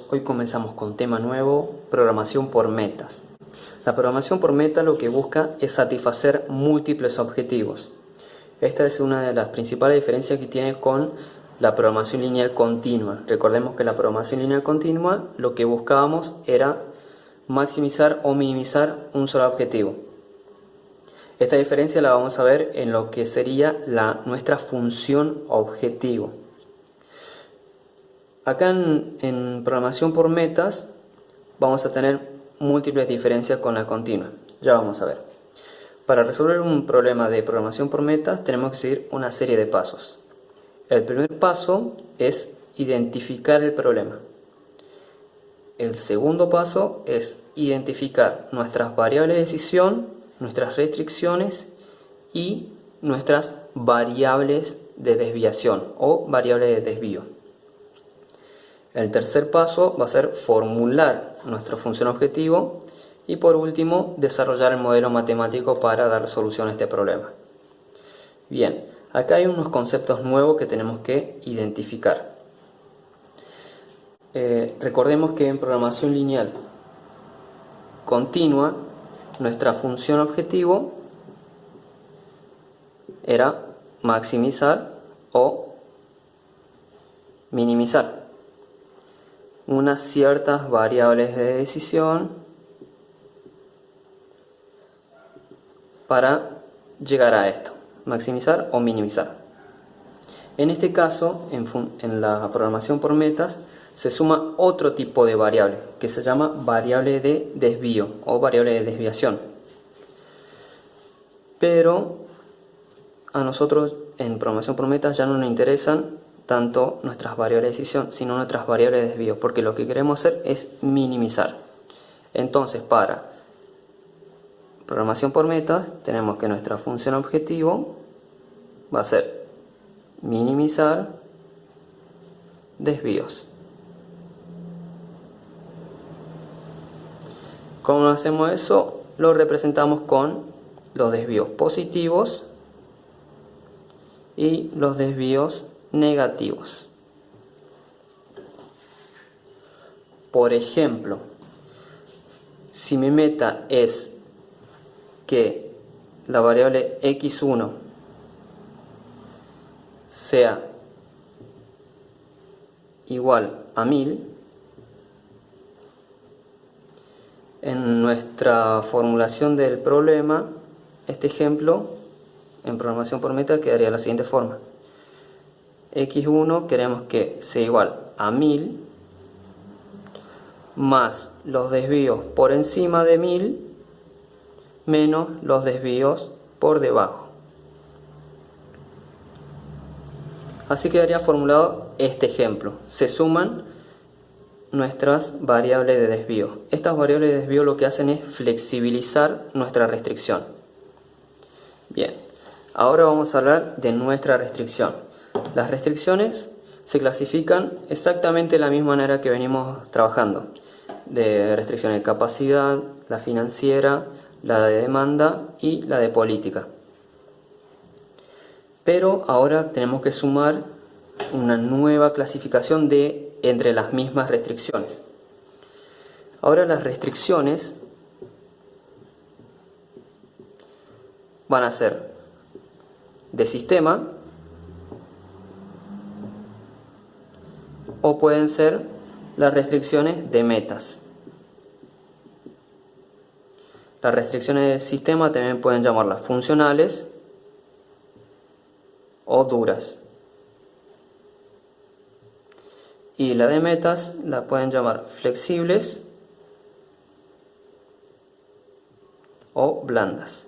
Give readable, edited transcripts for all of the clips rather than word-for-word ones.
Hoy comenzamos con tema nuevo, programación por metas. La programación por meta lo que busca es satisfacer múltiples objetivos. Esta es una de las principales diferencias que tiene con la programación lineal continua. Recordemos que la programación lineal continua lo que buscábamos era maximizar o minimizar un solo objetivo. Esta diferencia la vamos a ver en lo que sería nuestra función objetivo. Acá en programación por metas vamos a tener múltiples diferencias con la continua. Ya vamos a ver. Para resolver un problema de programación por metas tenemos que seguir una serie de pasos. El primer paso es identificar el problema. El segundo paso es identificar nuestras variables de decisión, nuestras restricciones y nuestras variables de desviación o variables de desvío. El tercer paso va a ser formular nuestra función objetivo y por último desarrollar el modelo matemático para dar solución a este problema. Bien, acá hay unos conceptos nuevos que tenemos que identificar. Recordemos que en programación lineal continua nuestra función objetivo era maximizar o minimizar unas ciertas variables de decisión para llegar a esto, maximizar o minimizar. En este caso, en la programación por metas, se suma otro tipo de variable que se llama variable de desvío o variable de desviación. Pero a nosotros en programación por metas ya no nos interesan tanto nuestras variables de decisión, sino nuestras variables de desvío, porque lo que queremos hacer es minimizar. Entonces, para programación por metas, tenemos que nuestra función objetivo va a ser minimizar desvíos. ¿Cómo hacemos eso? Lo representamos con los desvíos positivos y los desvíos negativos. Por ejemplo, si mi meta es que la variable x1 sea igual a 1000, en nuestra formulación del problema, este ejemplo en programación por meta quedaría de la siguiente forma. x1 queremos que sea igual a 1000 más los desvíos por encima de 1000 menos los desvíos por debajo. Así quedaría formulado este ejemplo. Se suman nuestras variables de desvío. Estas variables de desvío lo que hacen es flexibilizar nuestra restricción. Bien, ahora vamos a hablar de nuestra restricción. Las restricciones se clasifican exactamente de la misma manera que venimos trabajando. De restricción de capacidad, la financiera, la de demanda y la de política. Pero ahora tenemos que sumar una nueva clasificación entre las mismas restricciones. Ahora las restricciones van a ser de sistema o pueden ser las restricciones de metas. Las restricciones de sistema también pueden llamarlas funcionales o duras. Y la de metas la pueden llamar flexibles o blandas.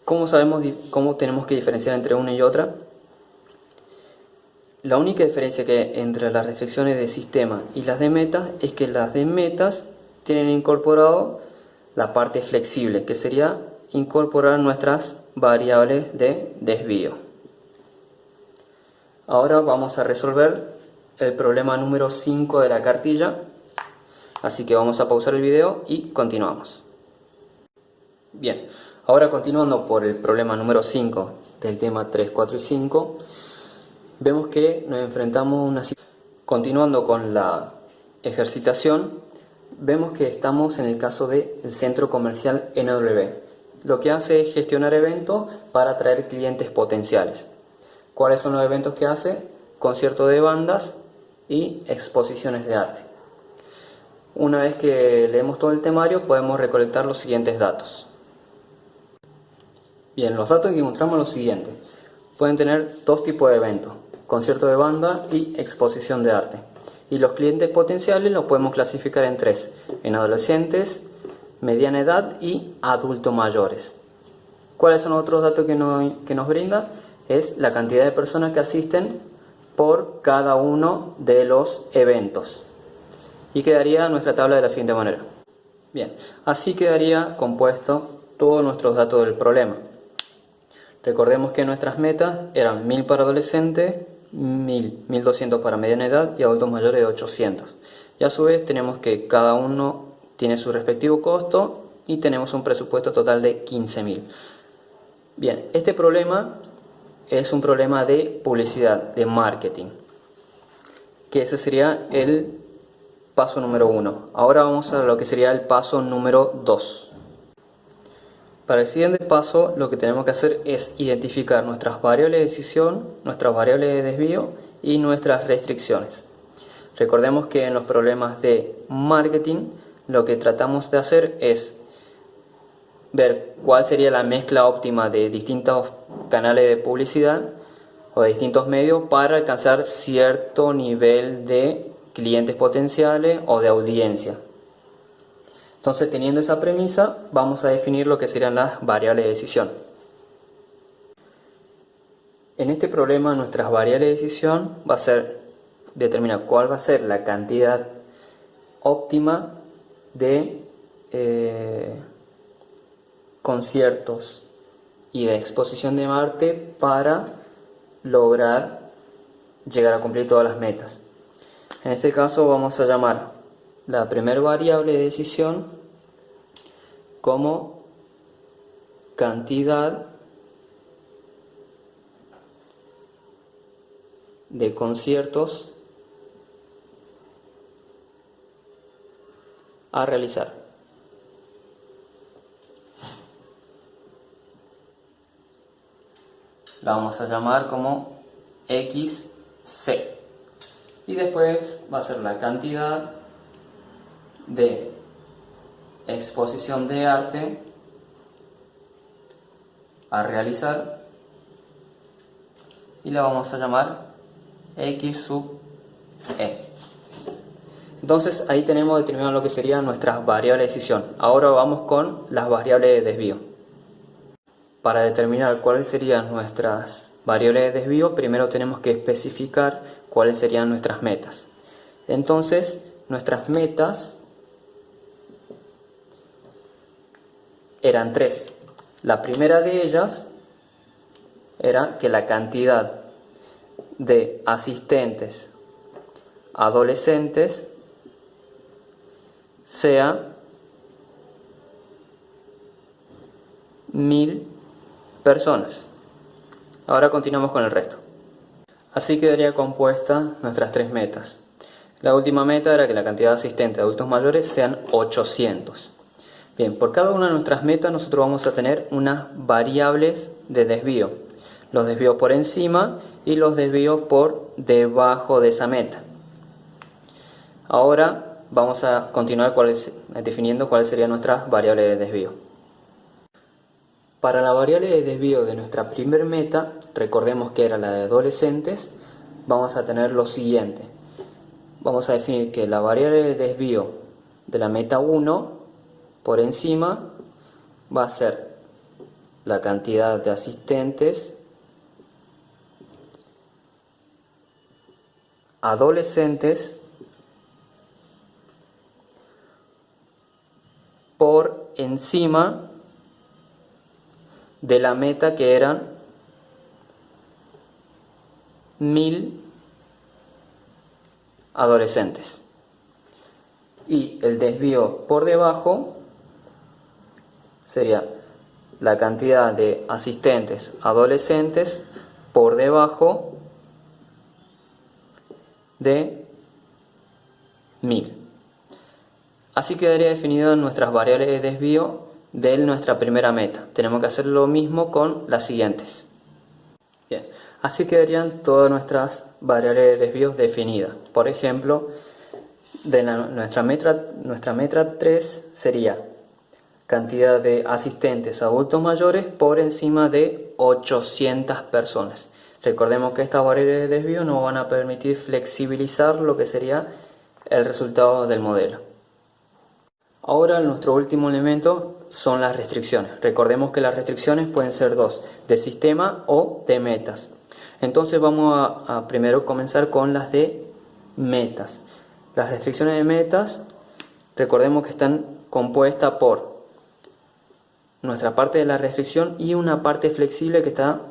¿Cómo sabemos cómo tenemos que diferenciar entre una y otra? La única diferencia que hay entre las restricciones de sistema y las de metas es que las de metas tienen incorporado la parte flexible, que sería incorporar nuestras variables de desvío. Ahora vamos a resolver el problema número 5 de la cartilla, así que vamos a pausar el video y continuamos. Bien, ahora continuando por el problema número 5 del tema 3, 4 y 5, vemos que nos enfrentamos a una situación. Continuando con la ejercitación, vemos que estamos en el caso del centro comercial NW. Lo que hace es gestionar eventos para atraer clientes potenciales. ¿Cuáles son los eventos que hace? Conciertos de bandas y exposiciones de arte. Una vez que leemos todo el temario, podemos recolectar los siguientes datos. Bien, los datos que encontramos son los siguientes. Pueden tener dos tipos de eventos: concierto de banda y exposición de arte. Y los clientes potenciales los podemos clasificar en tres: en adolescentes, mediana edad y adultos mayores. ¿Cuáles son los otros datos que nos brinda? Es la cantidad de personas que asisten por cada uno de los eventos. Y quedaría nuestra tabla de la siguiente manera. Bien, así quedaría compuesto todos nuestros datos del problema. Recordemos que nuestras metas eran 1000 para adolescentes, 1200 para mediana edad y adultos mayores de 800. Y a su vez tenemos que cada uno tiene su respectivo costo y tenemos un presupuesto total de 15.000. Bien, este problema es un problema de publicidad, de marketing, que ese sería el paso número 1. Ahora vamos a lo que sería el paso número 2. Para el siguiente paso, lo que tenemos que hacer es identificar nuestras variables de decisión, nuestras variables de desvío y nuestras restricciones. Recordemos que en los problemas de marketing, lo que tratamos de hacer es ver cuál sería la mezcla óptima de distintos canales de publicidad o de distintos medios para alcanzar cierto nivel de clientes potenciales o de audiencia. Entonces, teniendo esa premisa, vamos a definir lo que serían las variables de decisión. En este problema, nuestras variables de decisión va a ser determinar cuál va a ser la cantidad óptima de conciertos y de exposición de arte para lograr llegar a cumplir todas las metas. En este caso vamos a llamar la primera variable de decisión como cantidad de conciertos a realizar. La vamos a llamar como XC. Y después va a ser la cantidad de exposición de arte a realizar y la vamos a llamar X sub E. Entonces ahí tenemos determinado lo que serían nuestras variables de decisión. Ahora vamos con las variables de desvío. Para determinar cuáles serían nuestras variables de desvío, primero tenemos que especificar cuáles serían nuestras metas. Entonces, nuestras metas eran tres. La primera de ellas era que la cantidad de asistentes adolescentes sea 1000 personas. Ahora continuamos con el resto. Así quedaría compuesta nuestras tres metas. La última meta era que la cantidad de asistentes de adultos mayores sean 800. Bien, por cada una de nuestras metas nosotros vamos a tener unas variables de desvío. Los desvíos por encima y los desvíos por debajo de esa meta. Ahora vamos a continuar definiendo cuáles serían nuestras variables de desvío. Para la variable de desvío de nuestra primer meta, recordemos que era la de adolescentes, vamos a tener lo siguiente. Vamos a definir que la variable de desvío de la meta 1 por encima va a ser la cantidad de asistentes adolescentes por encima de la meta que eran 1000 adolescentes. Y el desvío por debajo sería la cantidad de asistentes adolescentes por debajo de 1000. Así quedaría definido nuestras variables de desvío de nuestra primera meta. Tenemos que hacer lo mismo con las siguientes. Bien, así quedarían todas nuestras variables de desvíos definidas. Por ejemplo, de nuestra meta 3 sería cantidad de asistentes adultos mayores por encima de 800 personas. Recordemos que estas variables de desvío nos van a permitir flexibilizar lo que sería el resultado del modelo. Ahora nuestro último elemento son las restricciones. Recordemos que las restricciones pueden ser dos, de sistema o de metas. Entonces vamos a primero comenzar con las de metas. Las restricciones de metas, recordemos que están compuestas por nuestra parte de la restricción y una parte flexible que están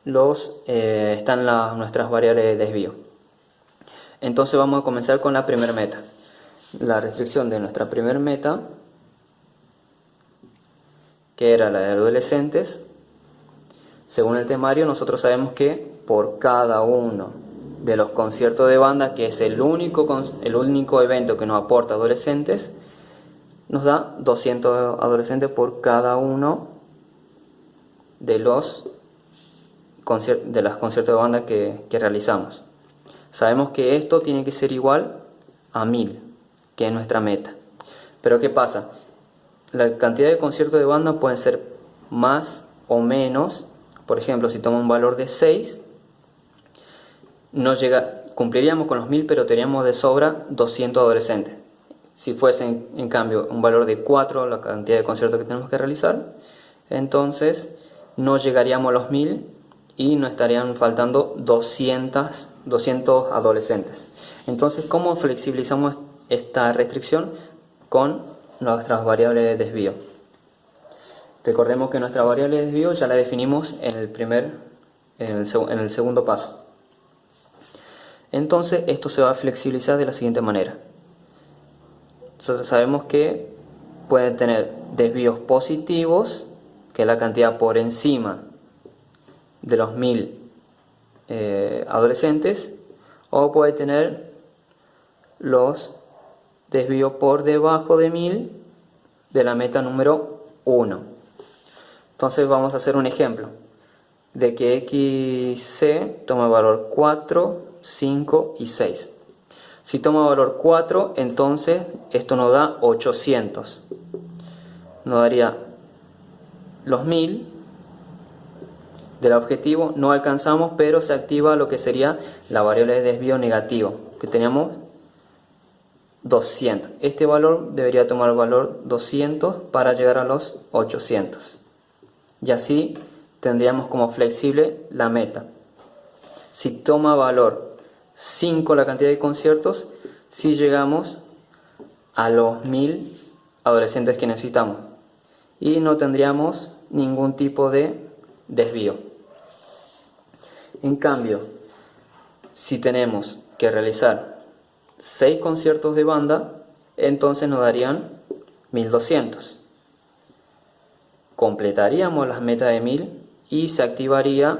nuestras variables de desvío. Entonces vamos a comenzar con la primera meta. La restricción de nuestra primera meta, que era la de adolescentes, según el temario nosotros sabemos que por cada uno de los conciertos de banda, que es el único evento que nos aporta adolescentes, nos da 200 adolescentes por cada uno de los conciertos de banda que realizamos. Sabemos que esto tiene que ser igual a 1000, que es nuestra meta. Pero ¿qué pasa? La cantidad de conciertos de banda pueden ser más o menos. Por ejemplo, si toma un valor de 6, cumpliríamos con los 1000, pero teníamos de sobra 200 adolescentes. Si fuese en cambio un valor de 4, la cantidad de conciertos que tenemos que realizar, entonces no llegaríamos a los 1000 y nos estarían faltando 200 adolescentes. Entonces, ¿cómo flexibilizamos esta restricción? Con nuestras variables de desvío. Recordemos que nuestra variable de desvío ya la definimos en el segundo paso. Entonces esto se va a flexibilizar de la siguiente manera. Nosotros sabemos que pueden tener desvíos positivos, que es la cantidad por encima de los 1000 adolescentes, o puede tener los desvíos por debajo de 1000 de la meta número 1. Entonces vamos a hacer un ejemplo de que XC toma valor 4, 5 y 6. Si toma valor 4, entonces esto nos da 800. Nos daría los 1000 del objetivo. No alcanzamos, pero se activa lo que sería la variable de desvío negativo, que teníamos 200. Este valor debería tomar el valor 200 para llegar a los 800. Y así tendríamos como flexible la meta. Si toma valor 5 la cantidad de conciertos, si llegamos a los 1000 adolescentes que necesitamos y no tendríamos ningún tipo de desvío. En cambio, si tenemos que realizar 6 conciertos de banda, entonces nos darían 1200. Completaríamos las metas de 1000 y se activaría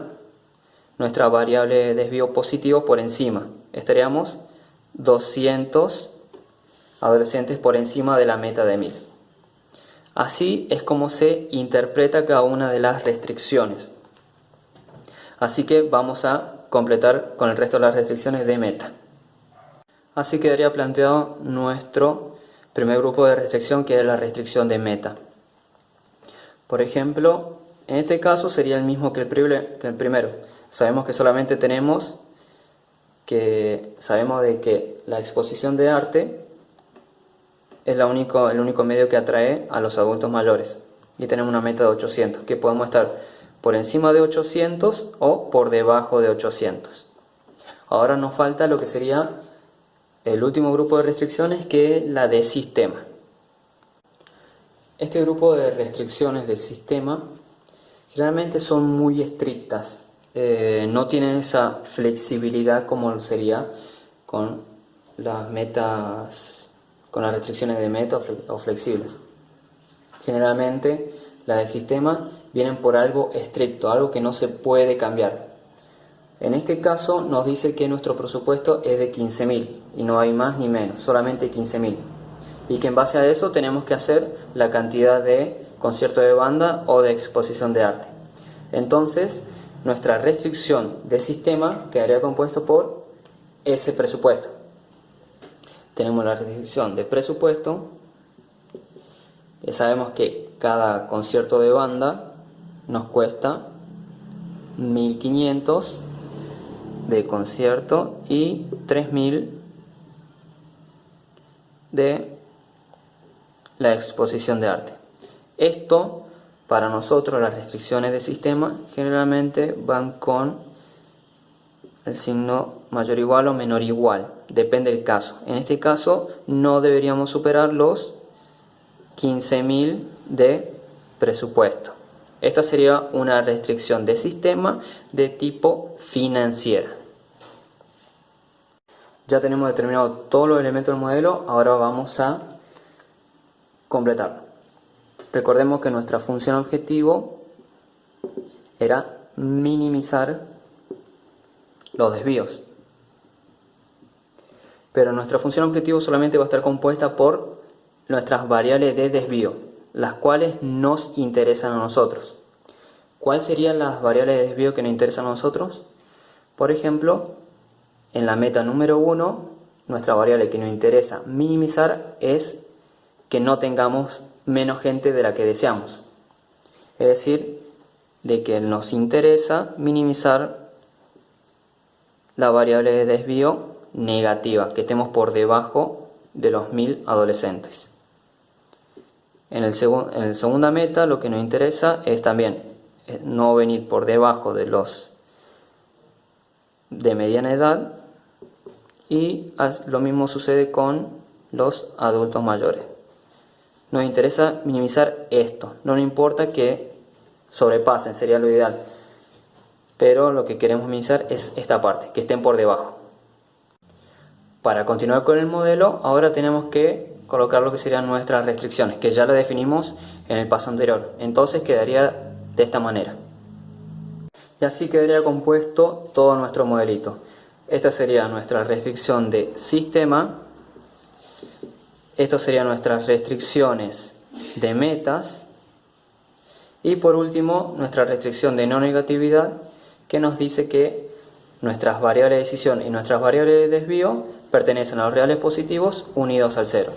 nuestra variable de desvío positivo por encima. Estaríamos 200 adolescentes por encima de la meta de 1000. Así es como se interpreta cada una de las restricciones. Así que vamos a completar con el resto de las restricciones de meta. Así quedaría planteado nuestro primer grupo de restricción, que es la restricción de meta. Por ejemplo, en este caso sería el mismo que el primero. Sabemos que solamente sabemos de que la exposición de arte es el único medio que atrae a los adultos mayores. Y tenemos una meta de 800, que podemos estar por encima de 800 o por debajo de 800. Ahora nos falta lo que sería el último grupo de restricciones, que es la de sistema. Este grupo de restricciones de sistema generalmente son muy estrictas, no tienen esa flexibilidad como sería con las metas, con las restricciones de meta o flexibles. Generalmente las de sistema vienen por algo estricto, algo que no se puede cambiar. En este caso nos dice que nuestro presupuesto es de 15.000 y no hay más ni menos, solamente 15.000. Y que en base a eso tenemos que hacer la cantidad de concierto de banda o de exposición de arte. Entonces, nuestra restricción de sistema quedaría compuesto por ese presupuesto. Tenemos la restricción de presupuesto. Ya sabemos que cada concierto de banda nos cuesta 1.500 de concierto y 3.000 de la exposición de arte. Esto, para nosotros, las restricciones de sistema generalmente van con el signo mayor igual o menor igual, depende del caso. En este caso no deberíamos superar los 15.000 de presupuesto. Esta sería una restricción de sistema de tipo financiera. Ya tenemos determinado todos los elementos del modelo, ahora vamos a completarlo. Recordemos que nuestra función objetivo era minimizar los desvíos. Pero nuestra función objetivo solamente va a estar compuesta por nuestras variables de desvío, las cuales nos interesan a nosotros. ¿Cuáles serían las variables de desvío que nos interesan a nosotros? Por ejemplo, en la meta número 1, nuestra variable que nos interesa minimizar es que no tengamos menos gente de la que deseamos. Es decir, de que nos interesa minimizar la variable de desvío negativa, que estemos por debajo de los 1.000 adolescentes. En la segunda meta lo que nos interesa es también no venir por debajo de los de mediana edad, y lo mismo sucede con los adultos mayores. Nos interesa minimizar esto, no nos importa que sobrepasen, sería lo ideal, pero lo que queremos minimizar es esta parte, que estén por debajo. Para continuar con el modelo, ahora tenemos que colocar lo que serían nuestras restricciones, que ya las definimos en el paso anterior. Entonces quedaría de esta manera. Y así quedaría compuesto todo nuestro modelito. Esta sería nuestra restricción de sistema. Estas serían nuestras restricciones de metas. Y por último, nuestra restricción de no negatividad, que nos dice que nuestras variables de decisión y nuestras variables de desvío pertenecen a los reales positivos unidos al cero.